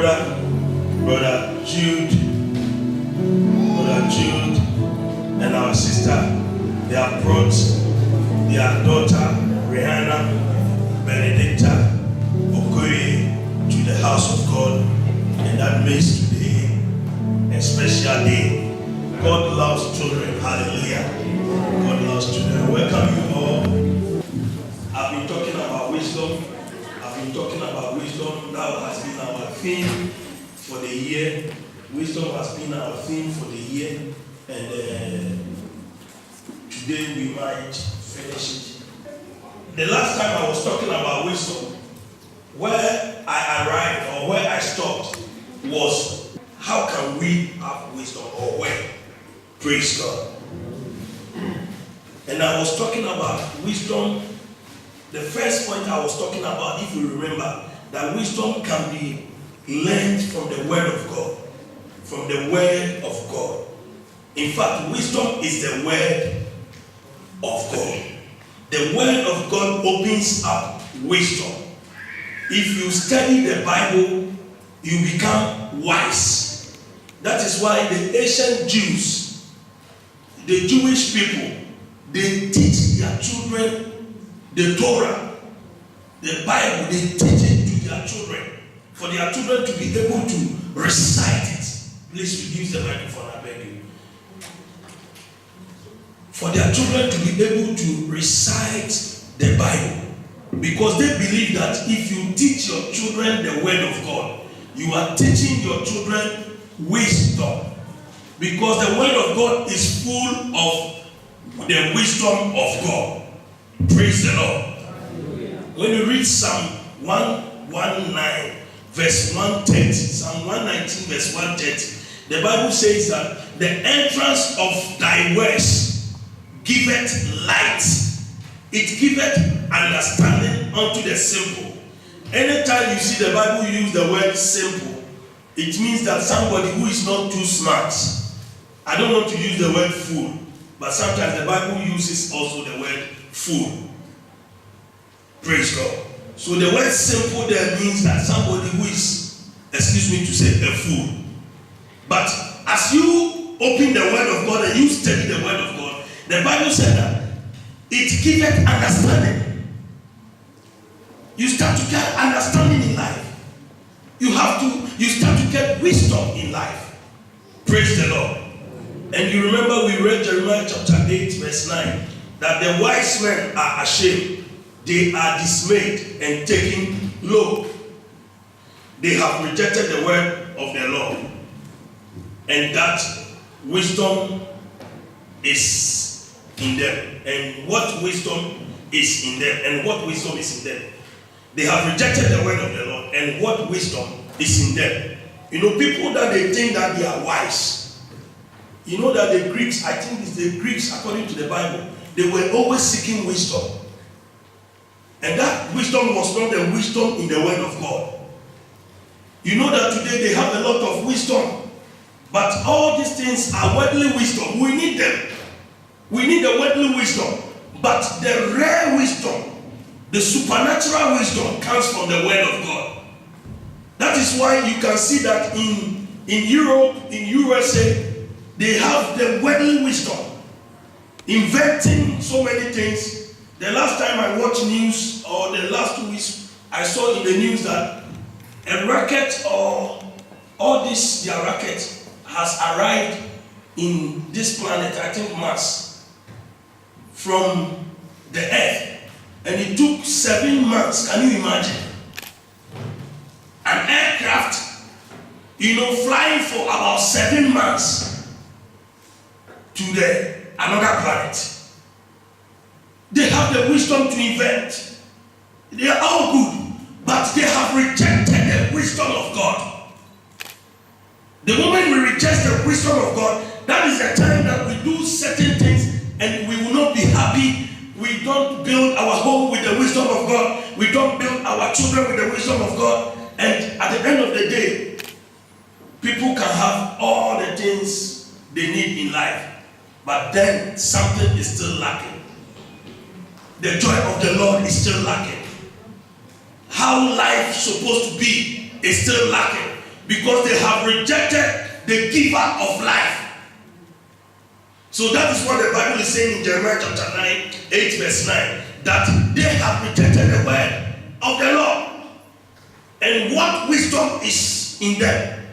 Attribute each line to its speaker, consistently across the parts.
Speaker 1: Brother Jude, and our sister. They have brought their daughter, Rihanna Benedicta Okoye, to the house of God, and that makes today a special day. God loves children. Hallelujah. God loves children. Welcome you all. I've been talking about wisdom. That has been our theme for the year. Wisdom has been our theme for the year. And today we might finish it. The last time I was talking about wisdom, where I arrived or where I stopped was, how can we have wisdom, or where? Praise God. And I was talking about wisdom. The first point I was talking about, if you remember, that wisdom can be learned from the word of God. From the word of God. In fact, wisdom is the word of God. The word of God opens up wisdom. If you study the Bible, you become wise. That is why the ancient Jews, the Jewish people, they teach their children the Torah, the Bible. They teach it to their children, for their children to be able to recite it. Please reduce the microphone, I beg you. For their children to be able to recite the Bible, because they believe that if you teach your children the word of God, you are teaching your children wisdom, because the word of God is full of the wisdom of God. Praise the Lord. When you read Psalm 119 verse 130, Psalm 119 verse 130, the Bible says that the entrance of thy words giveth light, it giveth understanding unto the simple. Anytime you see the Bible use the word simple, it means that somebody who is not too smart. I don't want to use the word fool, but sometimes the Bible uses also the word fool. Praise God. So the word simple there means that somebody who is, excuse me to say, a fool. But as you open the word of God and you study the word of God, the Bible said that it giveth understanding. You start to get understanding in life. You start to get wisdom in life. Praise the Lord. And you remember we read Jeremiah chapter 8 verse 9, that the wise men are ashamed. They are dismayed and taken low. They have rejected the word of the Lord. And that wisdom is in them. And what wisdom is in them? And what wisdom is in them? They have rejected the word of the Lord. And what wisdom is in them? You know, people that they think that they are wise. You know that the Greeks, I think it's the Greeks, according to the Bible, they were always seeking wisdom. And that wisdom was not the wisdom in the word of God. You know that today they have a lot of wisdom. But all these things are worldly wisdom. We need them. We need the worldly wisdom. But the rare wisdom, the supernatural wisdom, comes from the word of God. That is why you can see that in Europe, in USA, they have the worldly wisdom, inventing so many things. The last time I watched news, or the last 2 weeks, I saw in the news that a rocket, or all this, their rocket, has arrived in this planet, I think Mars, from the Earth. And it took 7 months. Can you imagine? An aircraft, flying for about 7 months to another planet. They have the wisdom to invent. They are all good, but they have rejected the wisdom of God. The moment we reject the wisdom of God, that is the time that we do certain things and we will not be happy. We don't build our home with the wisdom of God. We don't build our children with the wisdom of God. And at the end of the day, people can have all the things they need in life, but then something is still lacking. The joy of the Lord is still lacking. How life is supposed to be is still lacking. because they have rejected the giver of life. So that is what the Bible is saying in Jeremiah chapter 9, 8 verse 9, that they have rejected the word of the Lord. And what wisdom is in them?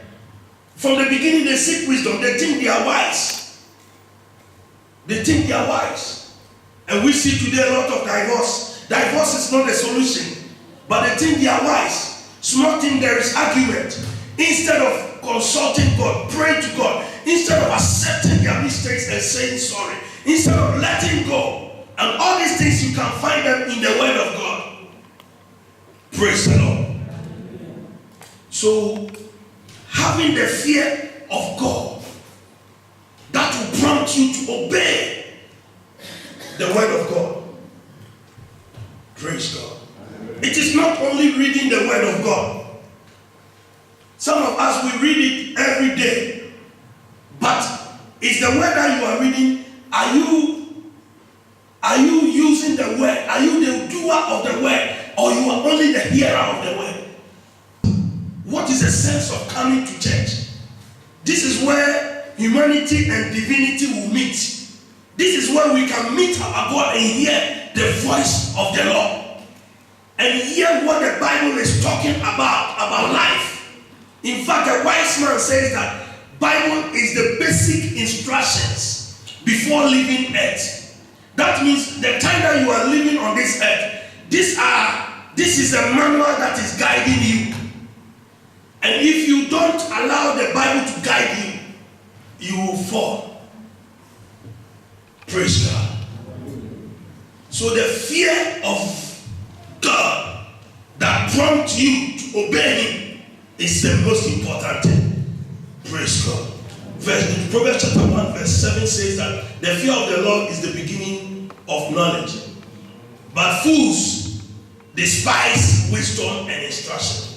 Speaker 1: From the beginning they seek wisdom. They think they are wise. They think they are wise. And we see today a lot of divorce. Divorce is not a solution, but they think they are wise. Small thing, there is argument. Instead of consulting God, praying to God, instead of accepting their mistakes and saying sorry, instead of letting go, and all these things you can find them in the word of God. Praise the Lord. So, having the fear of God, that will prompt you to obey the word of God. Praise God. It is not only reading the word of God. Some of us, we read it every day. But is the word that you are reading, are you using the word? Are you the doer of the word? Or you are only the hearer of the word? What is the sense of coming to church? This is where humanity and divinity will meet. This is where we can meet our God and hear the voice of the Lord. And hear what the Bible is talking about life. In fact, a wise man says that Bible is the basic instructions before leaving earth. That means the time that you are living on this earth, this is a manual that is guiding you. And if you don't allow the Bible to guide you, you will fall. Praise God. So the fear of God that prompts you to obey Him is the most important thing. Praise God. Proverbs chapter 1 verse 7 says that the fear of the Lord is the beginning of knowledge. But fools despise wisdom and instruction.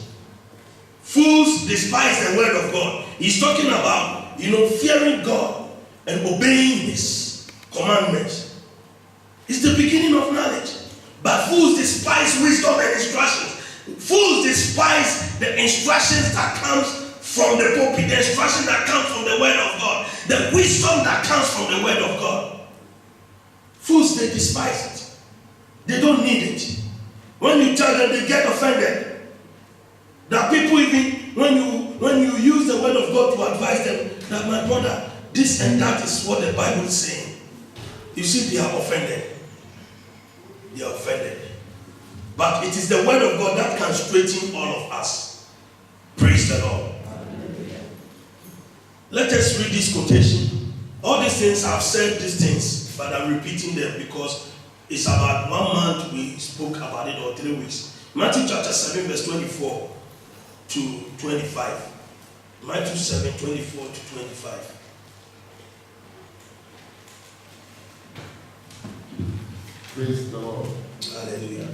Speaker 1: Fools despise the word of God. He's talking about, fearing God and obeying His commandments. It's the beginning of knowledge. But fools despise wisdom and instructions. Fools despise the instructions that comes from the pulpit, the instruction that comes from the word of God, the wisdom that comes from the word of God. Fools, they despise it. They don't need it. When you tell them, they get offended. That people, even when you use the word of God to advise them, that my brother, this and that is what the Bible is saying. You see, they are offended. They are offended. But it is the word of God that can straighten all of us. Praise the Lord. Let us read this quotation. All these things, I've said these things, but I'm repeating them because it's about 1 month we spoke about it, or 3 weeks. Matthew chapter 7 verse 24 to 25. Matthew 7, 24 to 25.
Speaker 2: Praise the Lord.
Speaker 1: Hallelujah.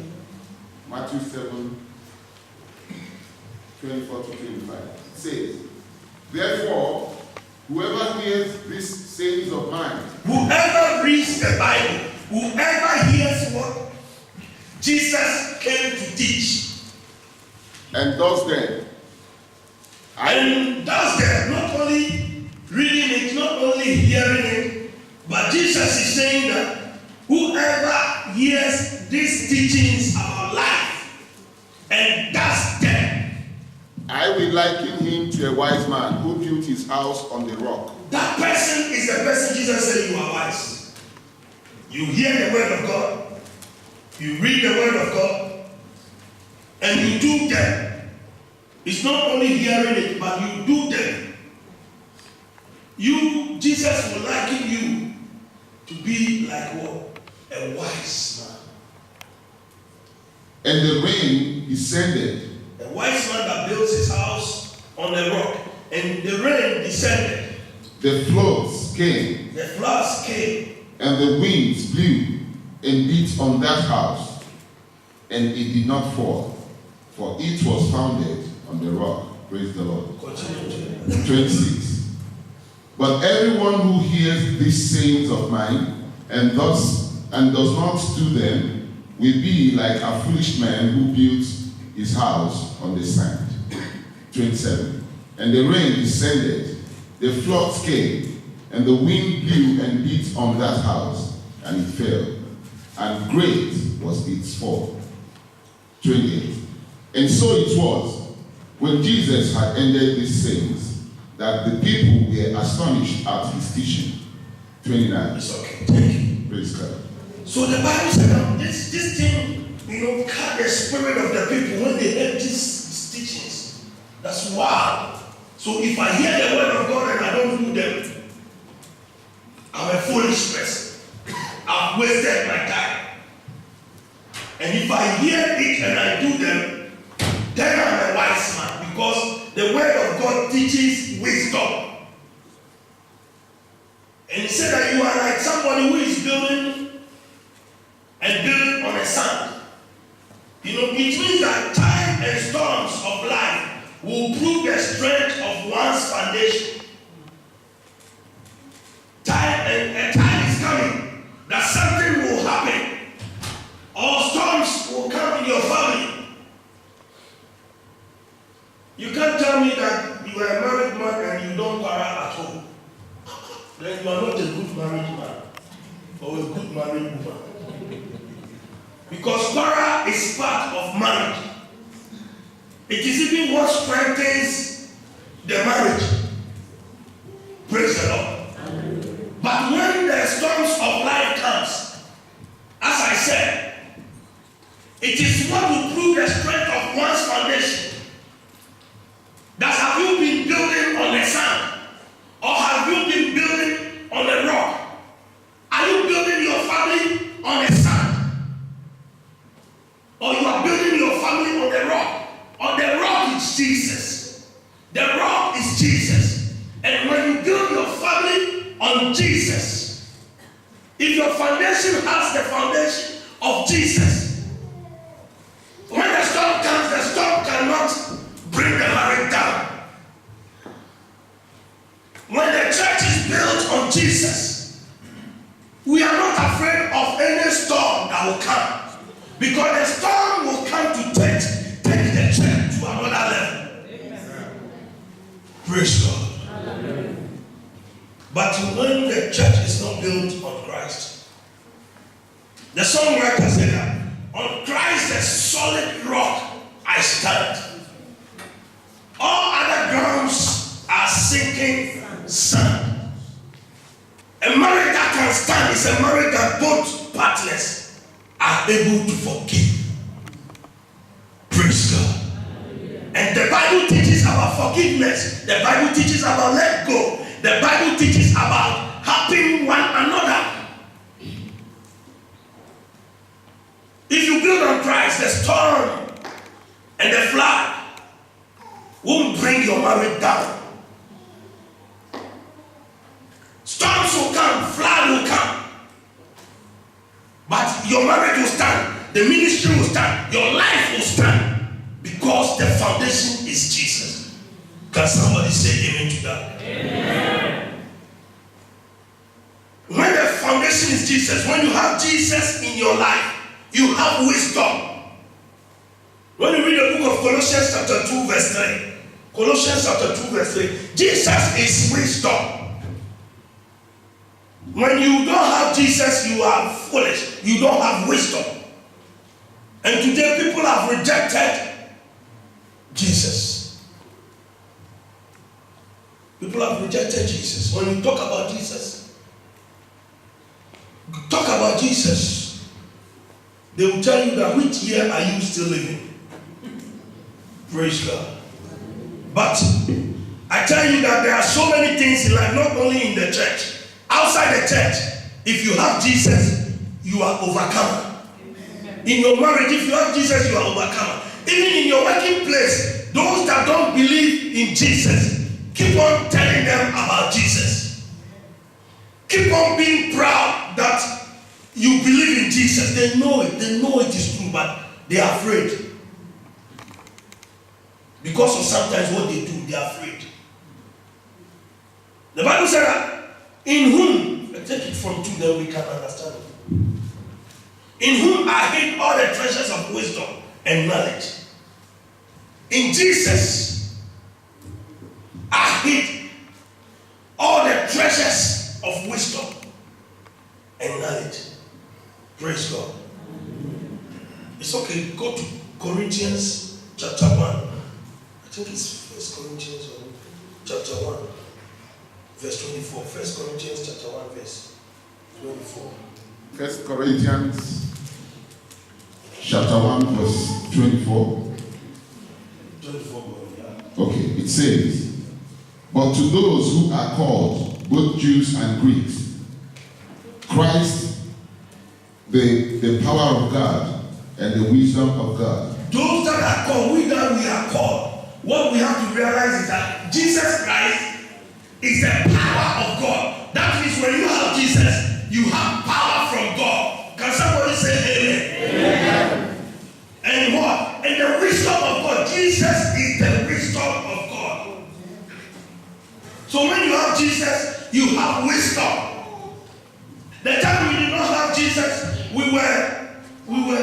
Speaker 2: Matthew 7, 24 to 25. It says, therefore, whoever hears these sayings of mine,
Speaker 1: whoever reads the Bible, whoever hears what Jesus came to teach,
Speaker 2: and does them,
Speaker 1: not only reading it, not only hearing it, but Jesus is saying that whoever hears these teachings about life and does them,
Speaker 2: I will liken him to a wise man who built his house on the rock.
Speaker 1: That person is the person Jesus said you are wise. You hear the word of God, you read the word of God, and you do them. It's not only hearing it, but you do them. Jesus will liken you to be like what? A wise man.
Speaker 2: And the rain descended.
Speaker 1: A wise man that builds his house on the rock. And the rain descended.
Speaker 2: The floods came.
Speaker 1: The floods came.
Speaker 2: And the winds blew and beat on that house. And it did not fall, for it was founded on the rock. Praise the Lord.
Speaker 1: Continue.
Speaker 2: 26. But everyone who hears these sayings of mine and does not do them will be like a foolish man who built his house on the sand. 27. and the rain descended, the floods came, and the wind blew and beat on that house, and it fell, and great was its fall. 28. And so it was, when Jesus had ended these sayings, that the people were astonished at his teaching. 29.
Speaker 1: It's okay. Thank you.
Speaker 2: Praise God.
Speaker 1: So the Bible said this thing, cut the spirit of the people when they heard these teachings. That's wow. So if I hear the word of God and I don't do them, I'm a foolish person. I've wasted my time. And if I hear it and I do them, then I'm a wise man, because the word of God teaches wisdom. And he said that you are like somebody who is building on a sand. It means that time and storms of life will prove the strength of one's foundation. Time is coming that something will happen, or storms will come in your family. You can't tell me that you are a married man and you don't quarrel at home. Then you are not a good married man or a good married woman. Because quarrel is part of marriage. It is even what strengthens the marriage. Praise the Lord. But when the storms of life comes, as I said, it is what will prove the strength of one's foundation. That have you been building on the sand, or have you been building on the rock? Are you building your family on the sand, or you are building your family on the rock? On the rock is Jesus. The rock is Jesus. And when you build your family on Jesus, if your foundation has the foundation of Jesus, when the storm comes, the storm cannot bring the marriage down. When the church is built on Jesus, we are not afraid of any storm that will come, because the storm will come to take the church to another level. Amen. Praise God. Amen. But when the church is not built on Christ, the songwriter said that on Christ, the solid rock, I stand. All other grounds are sinking sand. A marriage that can stand is a marriage that both partners are able to forgive. Praise God. And the Bible teaches about forgiveness. The Bible teaches about let go. The Bible teaches about helping one another. If you build on Christ, the storm and the flood won't bring your marriage down. Storms will come, flood will come, but your marriage will stand, the ministry will stand, your life will stand, because the foundation is Jesus. Can somebody say amen to that? Amen. When the foundation is Jesus, when you have Jesus in your life, you have wisdom. When you read the book of Colossians chapter 2 verse 3, Colossians chapter 2 verse 3, Jesus is wisdom. When you don't have Jesus, you are foolish. You don't have wisdom. And today people have rejected Jesus. People have rejected Jesus. When you talk about Jesus, they will tell you that which year are you still living? Praise God. But I tell you that there are so many things in life, not only in the church. Outside the church, if you have Jesus, you are overcomer. In your marriage, if you have Jesus, you are overcomer. Even in your working place, those that don't believe in Jesus, keep on telling them about Jesus. Keep on being proud that you believe in Jesus. They know it is true, but they are afraid. Because of sometimes what they do, they are afraid. The Bible said that in whom, take it from 2 then we can understand it. In whom are hid all the treasures of wisdom and knowledge. In Jesus. hid all the treasures of wisdom and knowledge. Praise God. It's okay. Go to Corinthians chapter 1. I think it's 1 Corinthians chapter 1, verse 24. 1 Corinthians chapter 1, verse 24.
Speaker 2: 1 Corinthians chapter 1, verse 24.
Speaker 1: 24, yeah.
Speaker 2: Okay, it says, but to those who are called, both Jews and Greeks, Christ, the power of God and the wisdom of God.
Speaker 1: Those that are called, we are called. What we have to realize is that Jesus Christ is the power of God. That means when you have Jesus, you have power from God. Can somebody say amen? Amen. And what? And the wisdom of God. Jesus is the wisdom of God. So when you have Jesus, you have wisdom. The time we did not have Jesus, we were,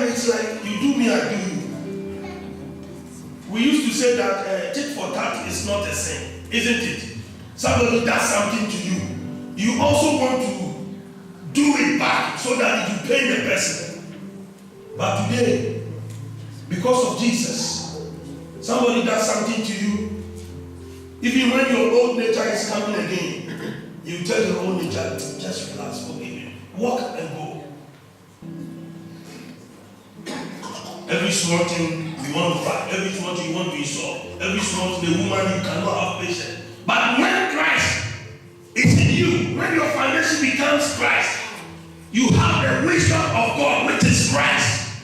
Speaker 1: it's like, you do me, I do you. We used to say that tit for tat is not a sin, isn't it? Somebody does something to you. You also want to do it back so that you pay the person. But today, because of Jesus, somebody does something to you. Even when your old nature is coming again, you tell your old nature, just relax, forgive me. Walk and go. Every small thing you want to fight, every small thing you want to insult, every small thing, the woman you cannot have patience. But when Christ is in you, when your foundation becomes Christ, you have the wisdom of God, which is Christ.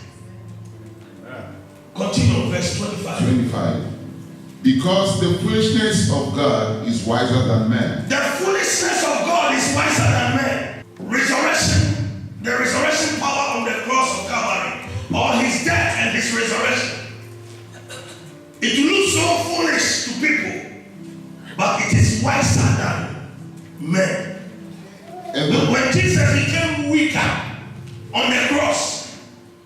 Speaker 1: Continue, verse 25.
Speaker 2: 25. Because the foolishness of God is wiser than men.
Speaker 1: The foolishness of God is wiser than men. Resurrection, the resurrection power on the cross of Calvary, or his death and his resurrection. It looks so foolish to people, but it is wiser than men. When Jesus became weaker on the cross,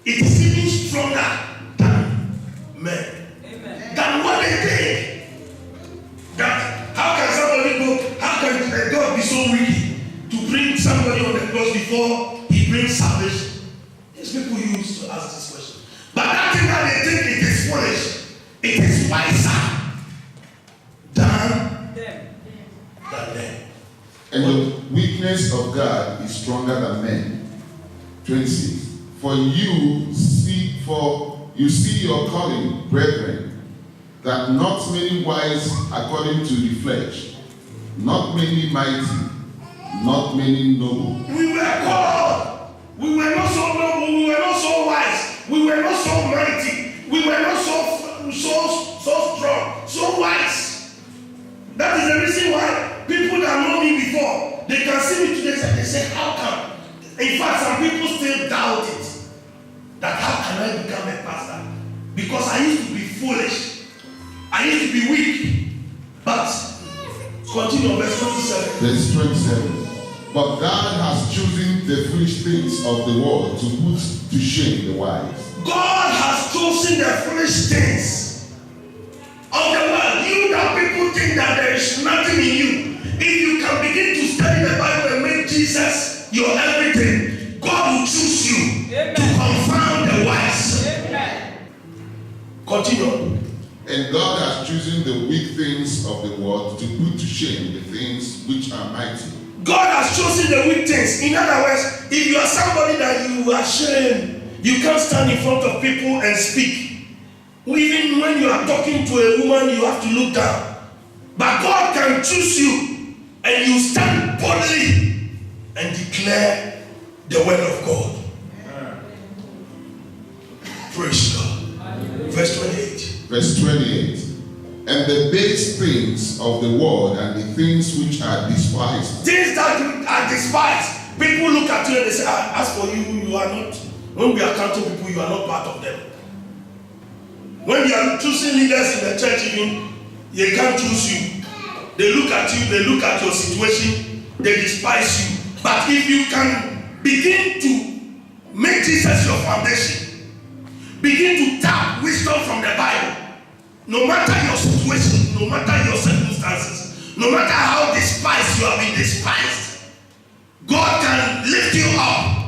Speaker 1: it is even stronger than men. Amen. Than what they did. That how can somebody go? How can God be so wicked to bring somebody on the cross before he brings salvation? These people used to ask this question. But that thing that they think it is foolish, it is wiser than them.
Speaker 2: And the weakness of God is stronger than men. 26. For you see your calling, brethren, that not many wise according to the flesh, not many mighty, not many noble.
Speaker 1: We were called. We were not so noble. We were not so wise. We were not so mighty. We were not so strong, so wise. That is the reason why people that know me before, they can see me today and they say, how come? In fact, some people still doubt it. That how can I become a pastor? Because I used to be foolish. I used to be weak. But continue, verse 27.
Speaker 2: Verse 27. But God has chosen the foolish things of the world to put to shame the wise.
Speaker 1: God has chosen the foolish things of the world. You that people think that there is nothing in you. If you can begin to study the Bible and make Jesus your everything, God will choose you. Amen. To confound the wise. Amen. Continue.
Speaker 2: And God has chosen the weak things of the world to put to shame the things which are mighty.
Speaker 1: God has chosen the weak things. In other words, if you are somebody that you are ashamed, you can't stand in front of people and speak. Even when you are talking to a woman, you have to look down. But God can choose you, and you stand boldly and declare the word of God. Praise God. Verse 28.
Speaker 2: Verse 28. And the base things of the world and the things which are despised.
Speaker 1: Things that are despised. People look at you and they say, as for you, you are not. When we are counting people, you are not part of them. When you are choosing leaders in the church, even, they can't choose you. They look at you, they look at your situation, they despise you. But if you can begin to make Jesus your foundation, begin to tap wisdom from the Bible, no matter your situation, no matter your circumstances, No matter how despised you have been despised, God can lift you up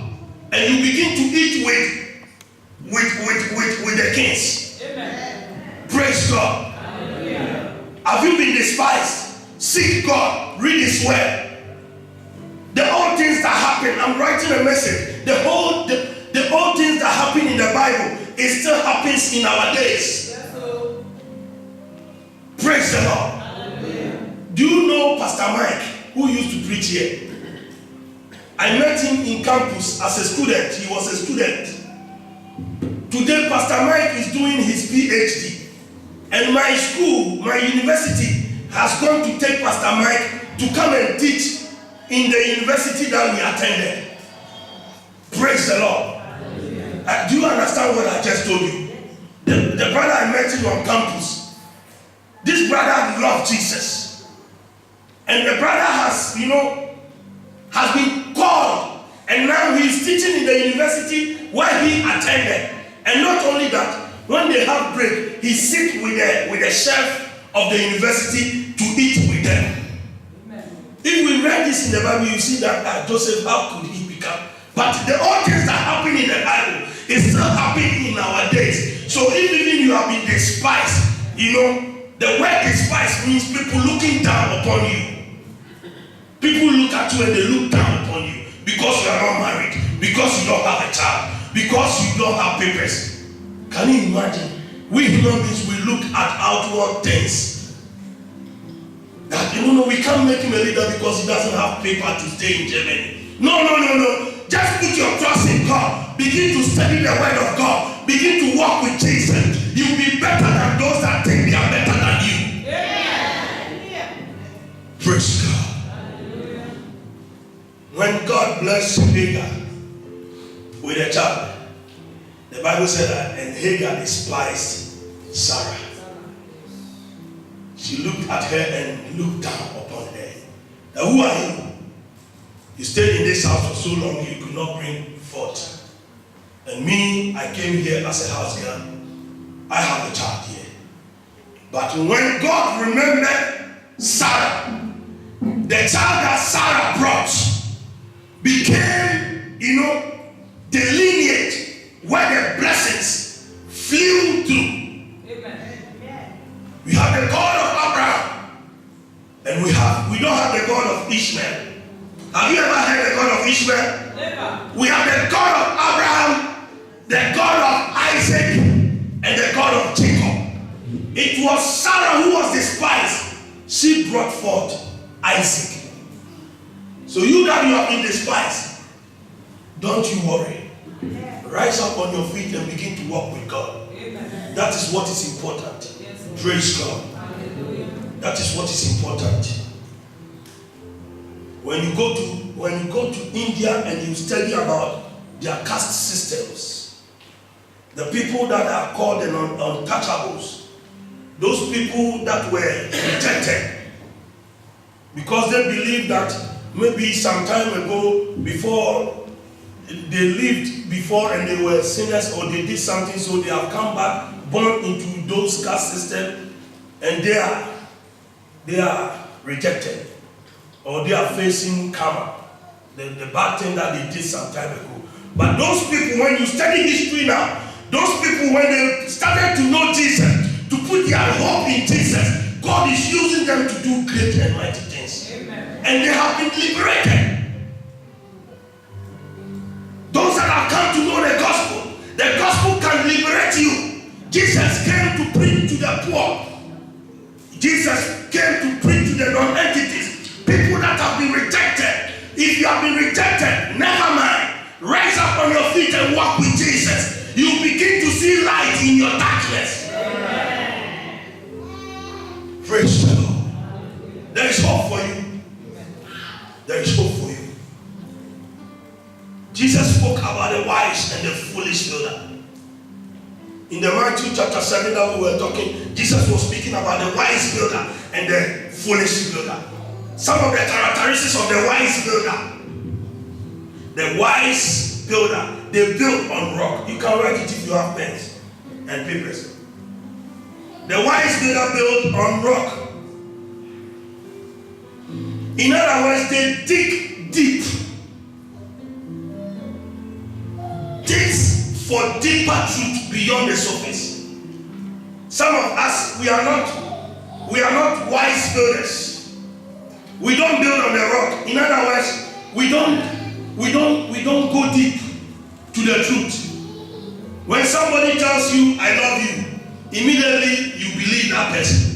Speaker 1: and you begin to eat with the kings. Amen. Praise God. Hallelujah. Have you been despised? Seek God. Read His word. The old things that happen, I'm writing a message. The old things that happen in the Bible, it still happens in our days. Yes, praise the Lord. Hallelujah. Do you know Pastor Mike, who used to preach here? I met him in campus as a student. He was a student. Today, Pastor Mike is doing his PhD. And my school, my university, has gone to take Pastor Mike to come and teach in the university that we attended. Praise the Lord. Do you understand what I just told you? The brother I met him on campus, this brother loved Jesus. And the brother has been called, and now he is teaching in the university where he attended. And not only that, when they have break, he sits with the chef of the university to eat with them. Amen. If we read this in the Bible, you see that Joseph, how could he become? But the old things that happen in the Bible is still happening in our days. So if even you have been despised, the word despised means people looking down upon you. People look at you and they look down upon you because you are not married, because you don't have a child, because you don't have papers. Can you imagine? We human beings, we look at outward things. That we can't make him a leader because he doesn't have paper to stay in Germany. No. Just put your trust in God. Begin to study the word of God. Begin to walk with Jesus. You'll be better than those that think they are better than you. Yeah. Praise God. When God blessed Hagar with a child, the Bible said that, and Hagar despised Sarah. She looked at her and looked down upon her. Now, who are you? You stayed in this house for so long, you could not bring forth. And me, I came here as a house girl. I have a child here. But when God remembered Sarah, the child that Sarah brought became, the lineage where the blessings flew through. Amen. We have the God of Abraham, and we don't have the God of Ishmael. Have you ever heard the God of Ishmael? Never. We have the God of Abraham, the God of Isaac, and the God of Jacob. It was Sarah who was despised. She brought forth Isaac. So you that you have been despised, don't you worry. Rise up on your feet and begin to walk with God. Amen. That is what is important. Yes, praise God. Hallelujah. That is what is important. When you go to India and you study about their caste systems, the people that are called the untouchables, those people that were rejected, because they believed that maybe some time ago, before they lived before and they were sinners or they did something, so they have come back, born into those caste systems, and they are rejected. Or they are facing karma, the bad thing that they did some time ago. But those people, when you study history now, those people, when they started to know Jesus, to put their hope in Jesus, God is using them to do great and mighty things. Amen. And they have been liberated. Those that have come to know the gospel can liberate you. Jesus came to preach to the poor. Jesus came to preach to the non-entities. People that have been rejected. If you have been rejected, never mind. Rise up on your feet and walk with Jesus. You begin to see light in your darkness. Amen. Praise the Lord. There is hope for you. There is hope for you. Jesus spoke about the wise and the foolish builder. In the Matthew chapter 7 that we were talking, Jesus was speaking about the wise builder and the foolish builder. Some of the characteristics of the wise builder. The wise builder, they built on rock. You can write it if you have pens and papers. The wise builder built on rock. In other words, they dig deep. Digs for deeper truth beyond the surface. Some of us, we are not wise builders. We don't build on the rock. In other words, we don't go deep to the truth. When somebody tells you, I love you, immediately you believe that person.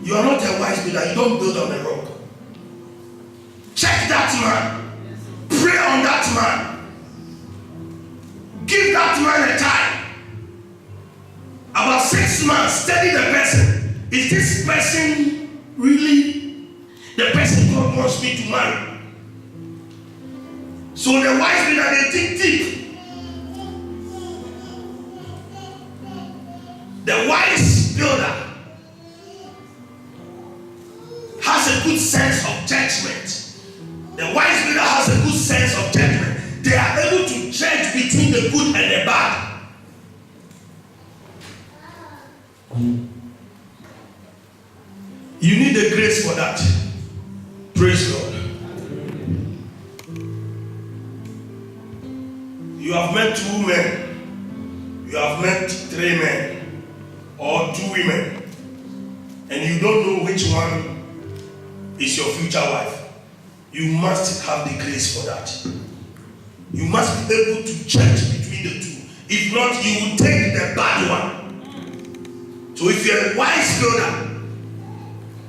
Speaker 1: You are not a wise builder. You don't build on the rock. Check that man. Pray on that man. Give that man a time. About 6 months, study the person. Is this person really the person God wants me to marry? So the wise builder, they dig deep. The wise builder has a good sense of judgment. The wise builder has a good sense of judgment. They are able to judge between the good and the bad. You need the grace for that. Praise God. You have met 2 men. You have met 3 men. Or 2 women. And you don't know which one is your future wife. You must have the grace for that. You must be able to judge between the 2. If not, you will take the bad one. So if you're a wise builder,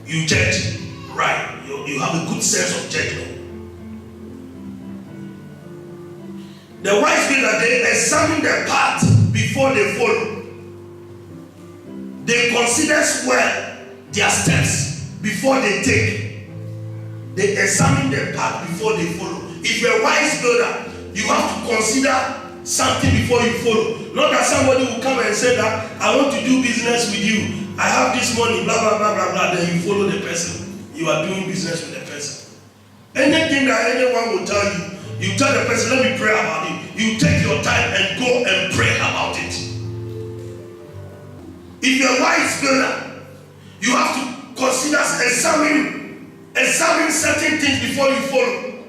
Speaker 1: you judge right. You have a good sense of judgment. The wise builder, they examine the path before they follow. They consider well their steps before they take. They examine the path before they follow. If you're a wise builder, you have to consider something before you follow. Not that somebody will come and say that, I want to do business with you. I have this money, blah, blah, blah, blah, blah. Then you follow the person. You are doing business with the person. Anything that anyone will tell you, you tell the person, let me pray about it. You take your time and go and pray about it. If you're a wise builder, you have to consider examine certain things before you follow.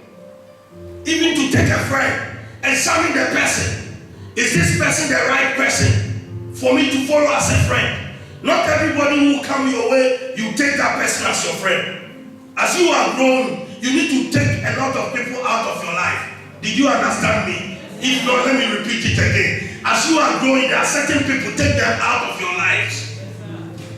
Speaker 1: Even to take a friend, examine the person. Is this person the right person for me to follow as a friend? Not everybody who will come your way, you take that person as your friend. As you are grown, you need to take a lot of people out of your life. Did you understand me? If not, let me repeat it again. As you are growing, there are certain people, take them out of your lives.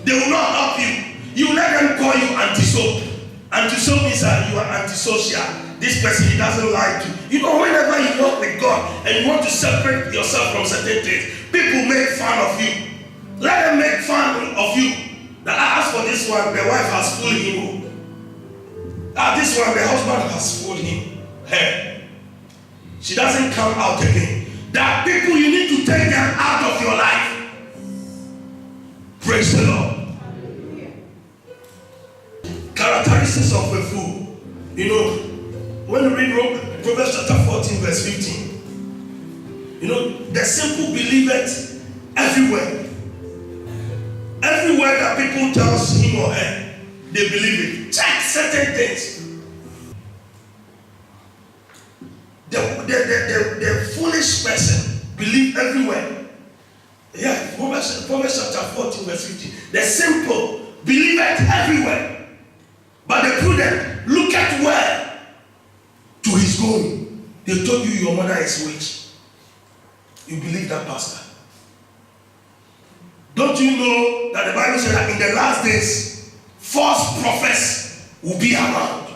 Speaker 1: They will not help you. You let them call you anti-soap. Anti-soap means that you are antisocial. This person, he doesn't like you. You know, whenever you walk with God and you want to separate yourself from certain things, people make fun of you. Let them make fun of you. Now, as for this one, the wife has fooled him. This one, the husband has fooled him. Hey, she doesn't come out again. There are people you need to take them out of your life. Praise the Lord. Characteristics of a fool. You know, when you read Proverbs chapter 14, verse 15, you know, the simple believeth everywhere. Everywhere that people tells him or her, they believe it. Check certain things. The foolish person believe everywhere. Yeah, Proverbs chapter 14, verse 15. The simple believeth everywhere. But the prudent looketh where to his going. They told you your mother is witch. You believe that, pastor? Don't you know that the Bible says that in the last days, false prophets will be around?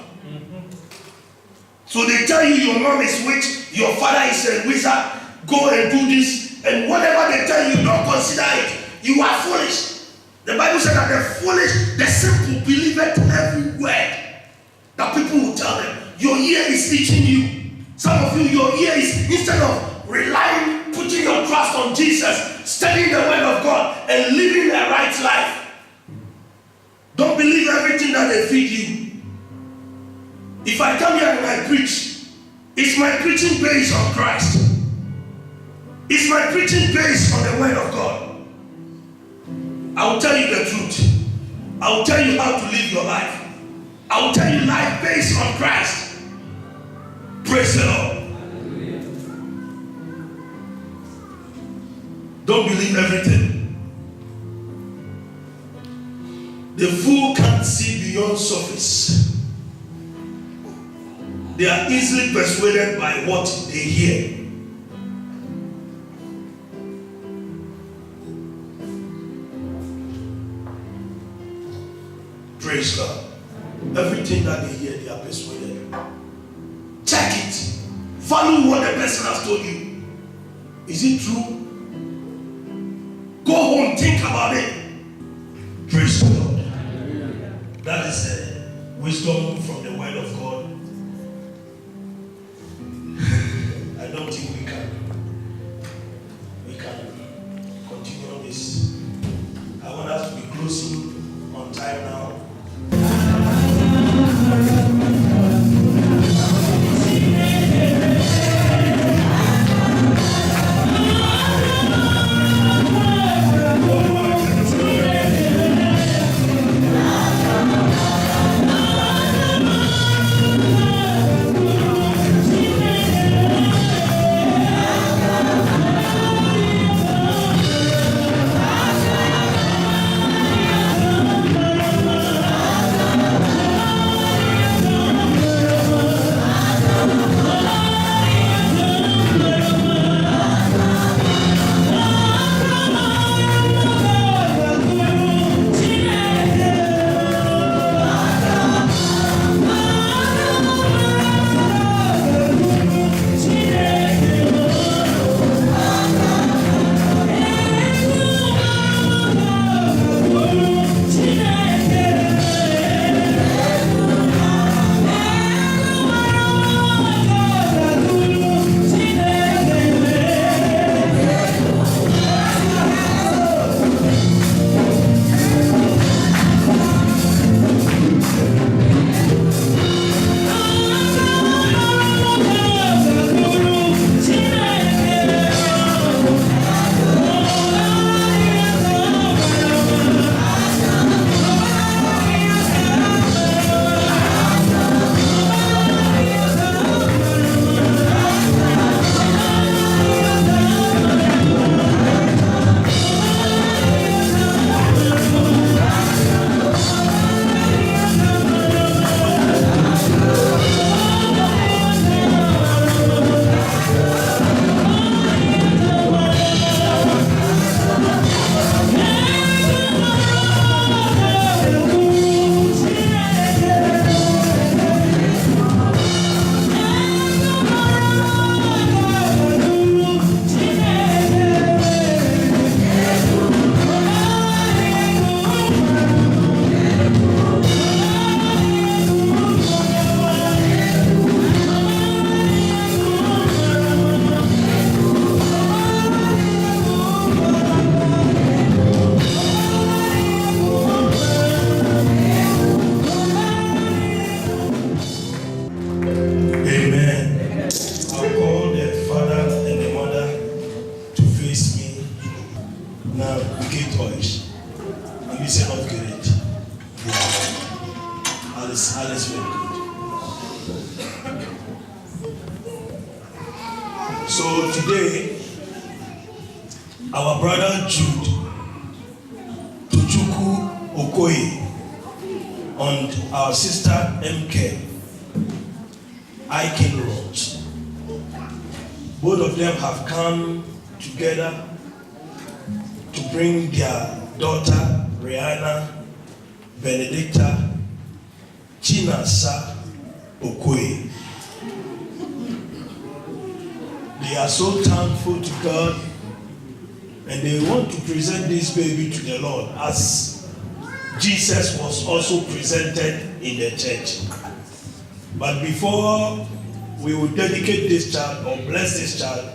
Speaker 1: So they tell you your mom is witch, your father is a wizard, go and do this, and whatever they tell you, don't consider it. You are foolish. The Bible said that the foolish, the simple believe it every word that people will tell them. Your ear is teaching you. Some of you, your ear is, instead of relying, putting your trust on Jesus, studying the word of God, and living a right life. Don't believe everything that they feed you. If I come here and I preach, is my preaching based on Christ? Is my preaching based on the word of God? I will tell you the truth. I will tell you how to live your life. I will tell you life based on Christ. Praise the Lord. Don't believe everything. The fool can't see beyond surface. They are easily persuaded by what they hear. Praise God. Everything that they hear, they are persuaded. Check it. Follow what the person has told you. Is it true? Go home, think about it. Praise the Lord. That is wisdom from the word of God. I don't think we can continue on this. I want us to be closing on time now. Alice very good. So today, our brother Jude Tochukwu Okoye and our sister MK Aiken Roach, both of them have come together to bring their daughter Rihanna Benedicta Chinasa Okoye. They are so thankful to God and they want to present this baby to the Lord as Jesus was also presented in the church. But before we will dedicate this child or bless this child,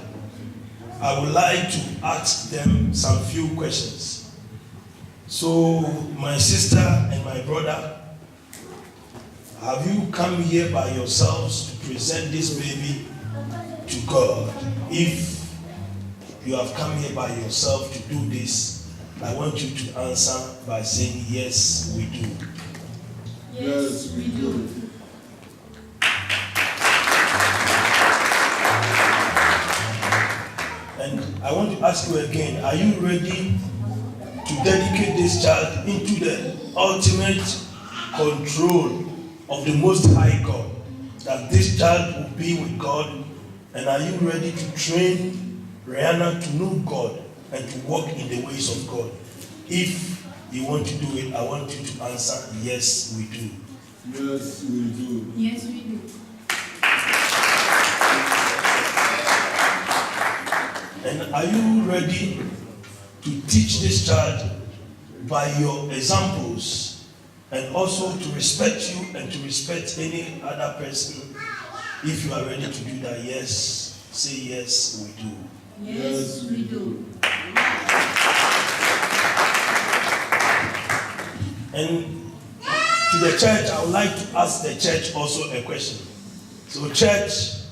Speaker 1: I would like to ask them some few questions. So, my sister and my brother, have you come here by yourselves to present this baby to God? If you have come here by yourself to do this, I want you to answer by saying, yes, we do.
Speaker 3: Yes, we do.
Speaker 1: And I want to ask you again, are you ready to dedicate this child into the ultimate control of the Most High God? That this child will be with God? And are you ready to train Rihanna to know God and to walk in the ways of God? If you want to do it, I want you to answer, yes, we do.
Speaker 3: Yes, we do.
Speaker 4: Yes, we do.
Speaker 1: And are you ready to teach this child by your examples and also to respect you and to respect any other person? If you are ready to do that, yes, say yes, we do.
Speaker 4: Yes, we do.
Speaker 1: And to the church, I would like to ask the church also a question. So church,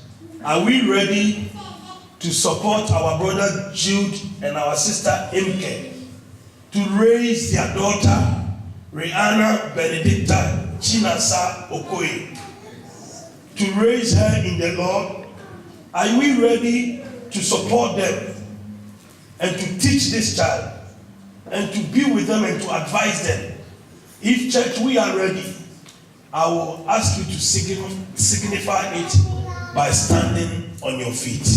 Speaker 1: are we ready to support our brother Jude and our sister Imke to raise their daughter Rihanna Benedicta Chinasa Okoye, to raise her in the Lord? Are we ready to support them and to teach this child and to be with them and to advise them? If church, we are ready, I will ask you to signify it by standing on your feet.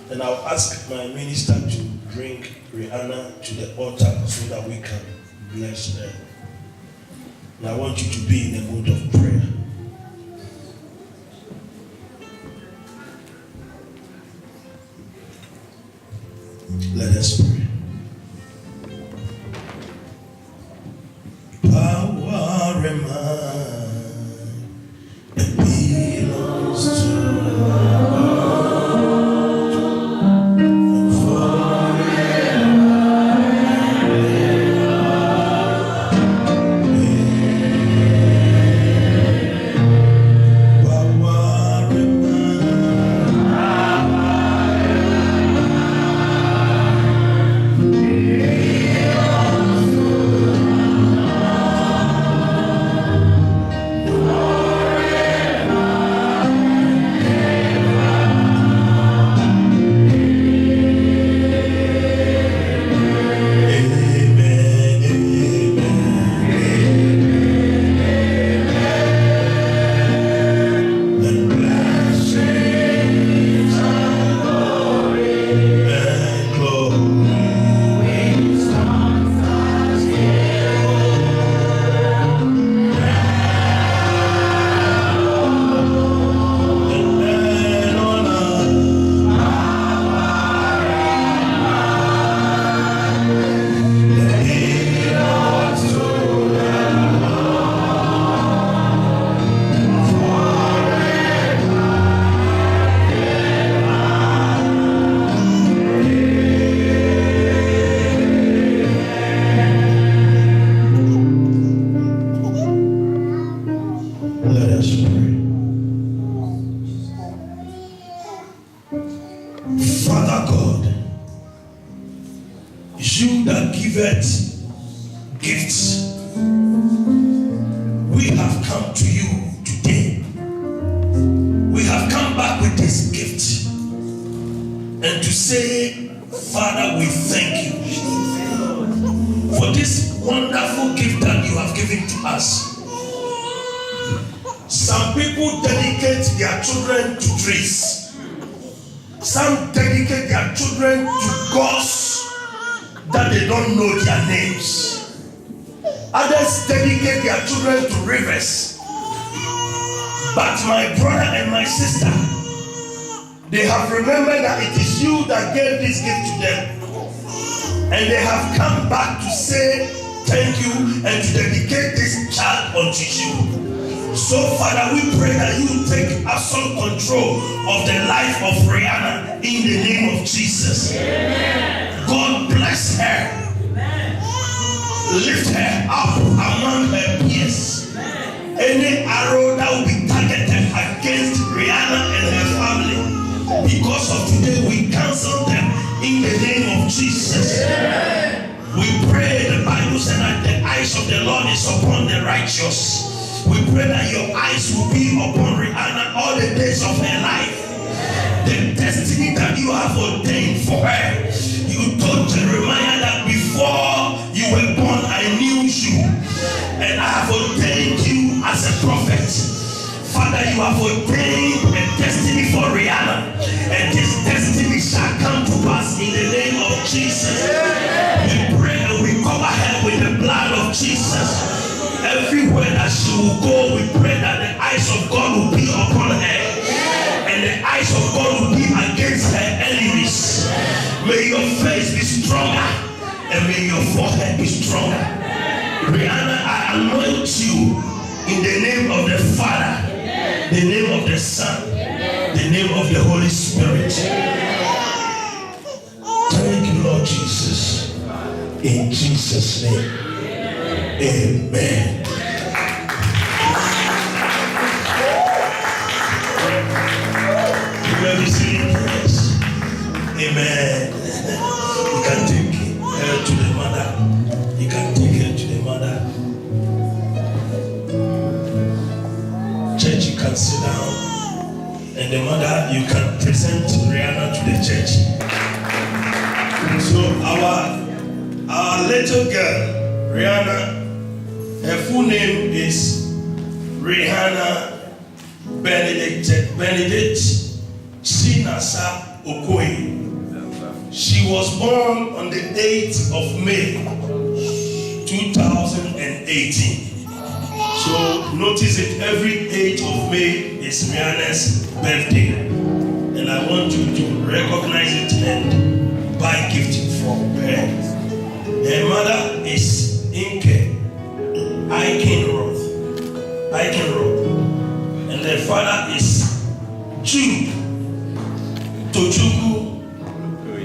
Speaker 1: And I'll ask my minister to bring Rihanna to the altar so that we can bless her. And I want you to be in the mood of prayer. Let us pray. Power and might, it belongs to you that giveth gifts, we have come to you today. We have come back with this gift and to say, Father, we thank you for this wonderful gift that you have given to us. Some people dedicate their children to trees. Some dedicate their children to gods that they don't know their names. Others dedicate their children to rivers. But my brother and my sister, they have remembered that it is you that gave this gift to them. And they have come back to say thank you and to dedicate this child unto you. So Father, we pray that you take absolute control of the life of Rihanna in the name of Jesus. Amen. God bless her. Amen. Lift her up among her peers. Amen. Any arrow that will be targeted against Rihanna and her family, because of today we cancel them in the name eyes of the Lord is upon the righteous. We pray that your eyes will be upon Rihanna all the days of her life. The destiny that you have ordained for her. You told Jeremiah that before you were born, I knew you. And I have ordained you as a prophet. Father, you have ordained a destiny for Rihanna. And this destiny shall come to pass in the name of Jesus. We pray and we cover her with the blood of Jesus. Everywhere that she will go, we pray that the eyes of God will be upon her. And the eyes of God will be against her enemies. May your face be stronger. And may your forehead be stronger. Rihanna, I anoint you in the name of the Father, the name of the Son, the name of the Holy Spirit. Thank you, Lord Jesus. In Jesus' name. Amen. You are receiving prayers. Amen. You can take her to the mother. You can take her to the mother. Church, you can sit down. And the mother, you can present Rihanna to the church. So our little girl, Rihanna, her full name is Rihanna Benedict Chinasa Okoye. She was born on the 8th of May 2018. So notice it, every 8th of May is Rihanna's birthday. And I want you to recognize it and buy gift for her. Her mother is Inke Aikenroth. And their father is Jude Tochukwu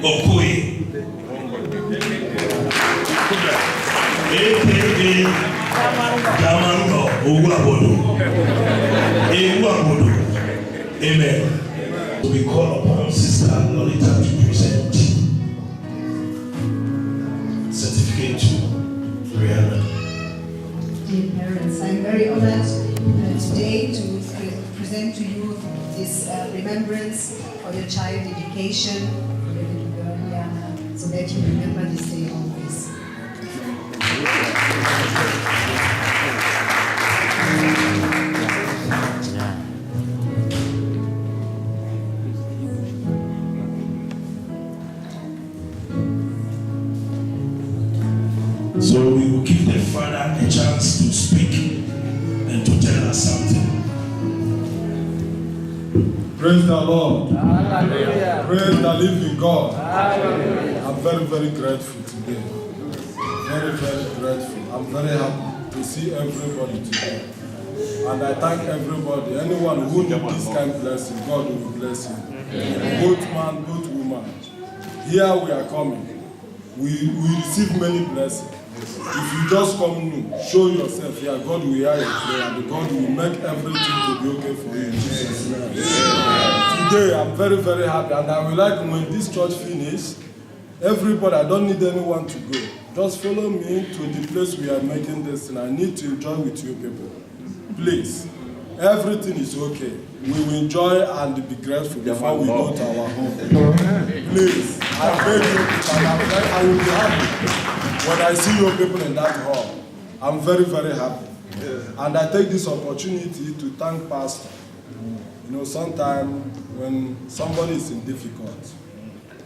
Speaker 1: Okoye. A.K.A. Damango Owuabodo. Amen. We call upon Sister Lolita to present certificate to Rihanna.
Speaker 5: Dear parents, I'm very honored today to present to you this remembrance for your child education, for your little girl Rihanna, so that you remember this day always.
Speaker 1: So we will give the father a chance to speak and to tell us something.
Speaker 3: Praise the Lord.
Speaker 4: Hallelujah.
Speaker 3: Praise the living God.
Speaker 4: Hallelujah.
Speaker 3: I'm very, very grateful today. Very, very grateful. I'm very happy to see everybody today. And I thank everybody. Anyone who needs this kind of blessing, God will bless him. Both man, both woman. Here we are coming. We receive many blessings. If you just come new, show yourself here, God will hear your prayer and God will make everything to be okay for you in Jesus' name. Today I'm very, very happy and I would like when this church finishes, everybody, I don't need anyone to go. Just follow me to the place we are making this and I need to enjoy with you people. Please, everything is okay. We will enjoy and be grateful before we go to our home. Please, I beg you, I will be happy when I see your people in that hall. I'm very, very happy. And I take this opportunity to thank Pastor. You know, sometimes when somebody is in difficulty,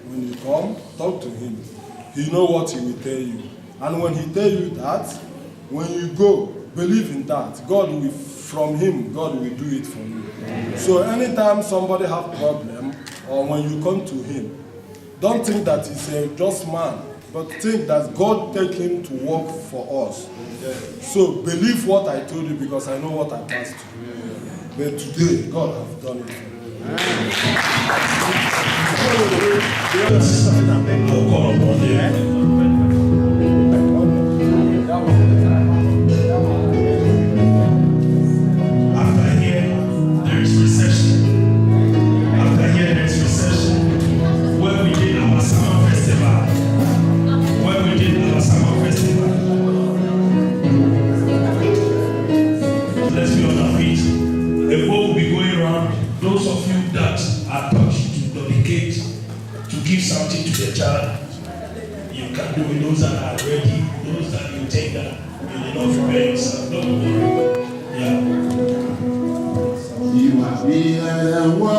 Speaker 3: when you come, talk to him. He knows what he will tell you. And when he tell you that, when you go, believe in that. God will, from him, God will do it for you. So anytime somebody have problem, or when you come to him, don't think that he's a just man, but think that God take him to work for us. So believe what I told you because I know what I passed through. But today, God has done it for me.
Speaker 1: I'll call upon them. After here, there is recession. After here, there is recession. When we did our summer festival, the child, you can do it. Those that are ready, those that you take that you did not prepare yourself. Don't worry. Yeah.
Speaker 2: You are bigger than what